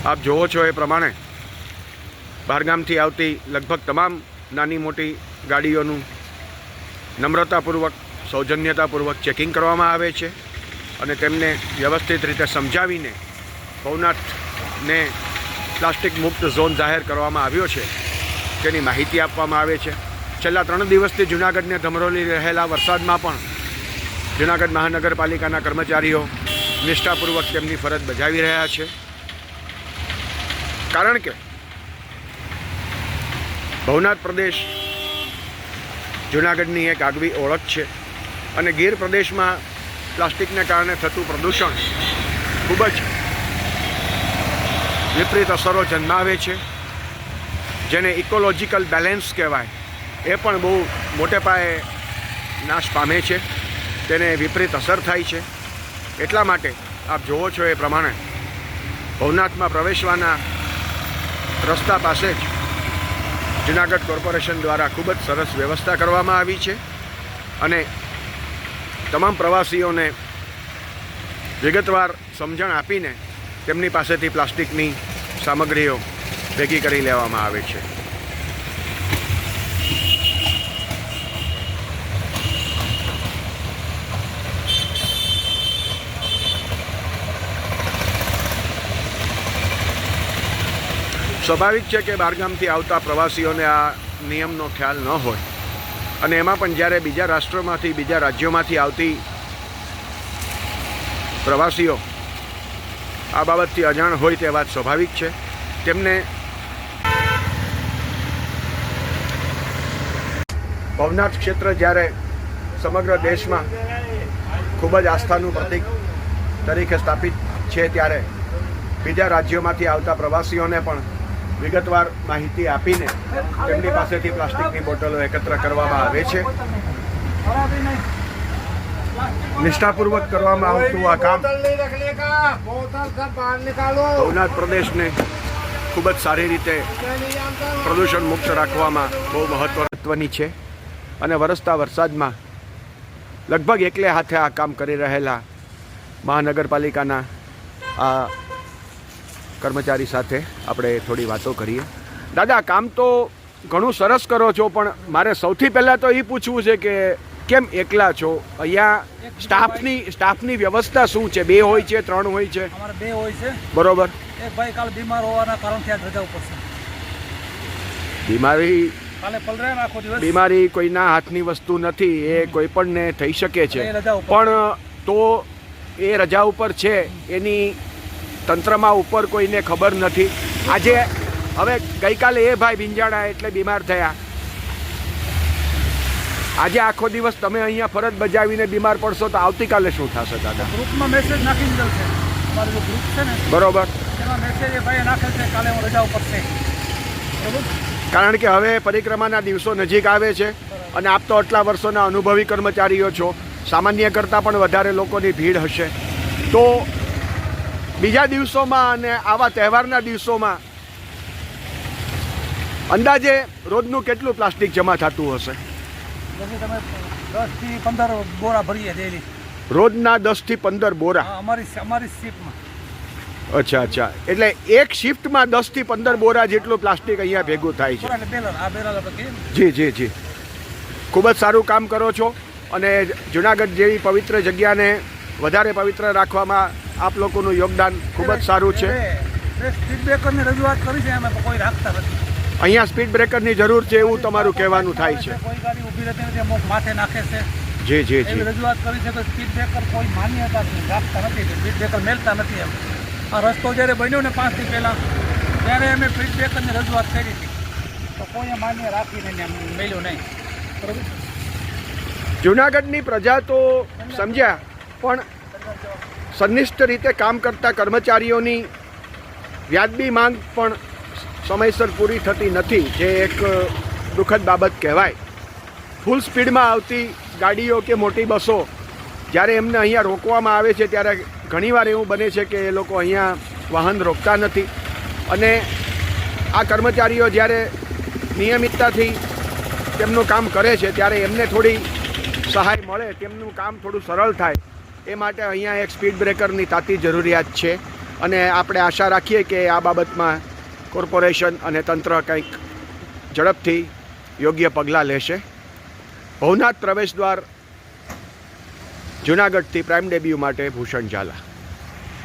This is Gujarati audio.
આપ જોવો છો એ પ્રમાણે બહારગામથી આવતી લગભગ તમામ નાની મોટી ગાડીઓનું નમ્રતાપૂર્વક સૌજન્યતાપૂર્વક ચેકિંગ કરવામાં આવે છે અને તેમને વ્યવસ્થિત રીતે સમજાવીને ભવનાથને પ્લાસ્ટિક મુક્ત ઝોન જાહેર કરવામાં આવ્યો છે તેની માહિતી આપવામાં આવે છે। છેલ્લા 3 દિવસથી જૂનાગઢને ધમરોલી રહેલા વરસાદમાં પણ જૂનાગઢ મહાનગરપાલિકાના કર્મચારીઓ નિષ્ઠાપૂર્વક તેમની ફરજ બજાવી રહ્યા છે, કારણ કે ભવનાથ પ્રદેશ જૂનાગઢની એક આગવી ઓળખ છે અને ગીર પ્રદેશમાં પ્લાસ્ટિકને કારણે થતું પ્રદૂષણ ખૂબ જ વિપરીત અસરો જન્માવે છે, જેને ઇકોલોજીકલ બેલેન્સ કહેવાય એ પણ બહુ મોટે પાયે નાશ પામે છે, તેને વિપરીત અસર થાય છે। એટલા માટે આપ જોવો છો એ પ્રમાણે ભવનાથમાં પ્રવેશવાના રસ્તા પાસે જ જૂનાગઢ કોર્પોરેશન દ્વારા ખૂબ જ સરસ વ્યવસ્થા કરવામાં આવી છે અને તમામ પ્રવાસીઓને વિગતવાર સમજણ આપીને તેમની પાસેથી પ્લાસ્ટિકની સામગ્રીઓ ભેગી કરી લેવામાં આવે છે। સ્વાભાવિક છે કે બહારગામથી આવતા પ્રવાસીઓને આ નિયમનો ખ્યાલ ન હોય અને એમાં પણ જ્યારે બીજા રાષ્ટ્રોમાંથી બીજા રાજ્યોમાંથી આવતી પ્રવાસીઓ આ બાબતથી અજાણ હોય તે વાત સ્વાભાવિક છે। તેમને ભવનાથ ક્ષેત્ર જ્યારે સમગ્ર દેશમાં ખૂબ જ આસ્થાનું પ્રતીક તરીકે સ્થાપિત છે, ત્યારે બીજા રાજ્યોમાંથી આવતા પ્રવાસીઓને પણ વિગતવાર માહિતી આપીને તેમની પાસેથી પ્લાસ્ટિકની બોટલો એકત્ર કરવામાં આવે છે। નિષ્ઠાપૂર્વક કરવામાં આવતું આ કામ ભવનાથ પ્રદેશને ખૂબ જ સારી રીતે પ્રદૂષણ મુક્ત રાખવામાં બહુ મહત્વની છે અને વરસતા વરસાદમાં લગભગ એકલે હાથે આ કામ કરી રહેલા મહાનગરપાલિકાના આ કર્મચારી સાથે આપણે થોડી વાતો કરીએ। દાદા, કામ તો ઘણું સરસ કરો છો, પણ મારે સૌથી પહેલાં તો એ પૂછવું છે કે કેમ એકલા છો? અહીંયા સ્ટાફની વ્યવસ્થા શું છે? 2 હોય છે, 3 હોય છે? અમારે 2 હોય છે। બરોબર। એક ભાઈ કાલ બીમાર હોવાના કારણથી આજ રજા ઉપર છે। બીમારી કોઈના હાથની વસ્તુ નથી, એ કોઈ પણને થઈ શકે છે, પણ તો એ રજા ઉપર છે એની તંત્રમાં ઉપર કોઈને ખબર નથી। આજે હવે ગઈકાલે એ ભાઈ ભીંજાણા એટલે બીમાર થયા, આજે આખો દિવસ તમે અહીંયા ફરજ બજાવીને બીમાર પડશો તો આવતીકાલે શું થશે દાદા? ગ્રુપમાં મેસેજ નાખી દીધો છે, અમારું જે ગ્રુપ છે ને, બરોબર, એમાં મેસેજ એ ભાઈએ નાખેલ છે કાલે હું રજા ઉપર છે, બરોબર? કારણ કે હવે પરિક્રમાના દિવસો નજીક આવે છે અને આપ તો આટલા વર્ષોના અનુભવી કર્મચારીઓ છો, સામાન્ય કરતાં પણ વધારે લોકોની ભીડ હશે, તો બીજા દિવસોમાં અને આવા તહેવારના દિવસોમાં અંદાજે રોજનું કેટલું પ્લાસ્ટિક જમા થતું હશે? તમે 10 થી 15 બોરા ભરીએ ડેલી। રોજના 10 થી 15 બોરા? અમારી શિફ્ટમાં। અચ્છા, એટલે એક શિફ્ટમાં 10 થી 15 બોરા જેટલું પ્લાસ્ટિક અહીંયા ભેગું થાય છે? જી, ખૂબ જ સારું કામ કરો છો અને જૂનાગઢ જેવી પવિત્ર જગ્યાને વધારે પવિત્ર રાખવામાં આપ લોકોનું યોગદાન ખૂબ જ સારું છે। સ્પીડ બ્રેકરની રજૂઆત કરી છે, અમે કોઈ રાખતા નથી અહીંયા। સ્પીડ બ્રેકરની જરૂર છે એવું તમારું કહેવાનું થાય છે? કોઈ ગાડી ઊભી રહેતી નથી, અમુક માથે નાખે છે। જી, એવી રજૂઆત કરી છે કે સ્પીડ બ્રેકર કોઈ માન્યતા રાખતા નથી, સ્પીડ બ્રેકર મેળતા નથી એમ। આ રસ્તો જ્યારે બન્યો ને 5 થી પહેલાં, ત્યારે અમે સ્પીડ બ્રેકરની રજૂઆત કરી હતી, તો કોઈએ માન્ય રાખીને મેળ્યું નહીં, બરોબર? જૂનાગઢની પ્રજા તો સમજ્યા, પણ સંનિષ્ઠ રીતે કામ કરતા કર્મચારીઓની વ્યાજબી માંગ પણ સમયસર પૂરી થતી નથી, જે એક દુઃખદ બાબત કહેવાય। ફૂલ સ્પીડમાં આવતી ગાડીઓ કે મોટી બસો જ્યારે એમને અહીંયા રોકવામાં આવે છે, ત્યારે ઘણીવાર એવું બને છે કે એ લોકો અહીંયા વાહન રોકતા નથી અને આ કર્મચારીઓ જ્યારે નિયમિતતાથી તેમનું કામ કરે છે ત્યારે એમને થોડી સહાય મળે, તેમનું કામ થોડું સરળ થાય, એ માટે અહીંયા એક સ્પીડ બ્રેકરની તાતી જરૂરિયાત છે। અને આપણે આશા રાખીએ કે આ બાબતમાં કોર્પોરેશન અને તંત્ર કંઈક ઝડપથી યોગ્ય પગલાં લેશે. ભવનાથ પ્રવેશદ્વાર જૂનાગઢથી પ્રાઇમ ડેબ્યુ માટે ભૂષણ ઝાલા.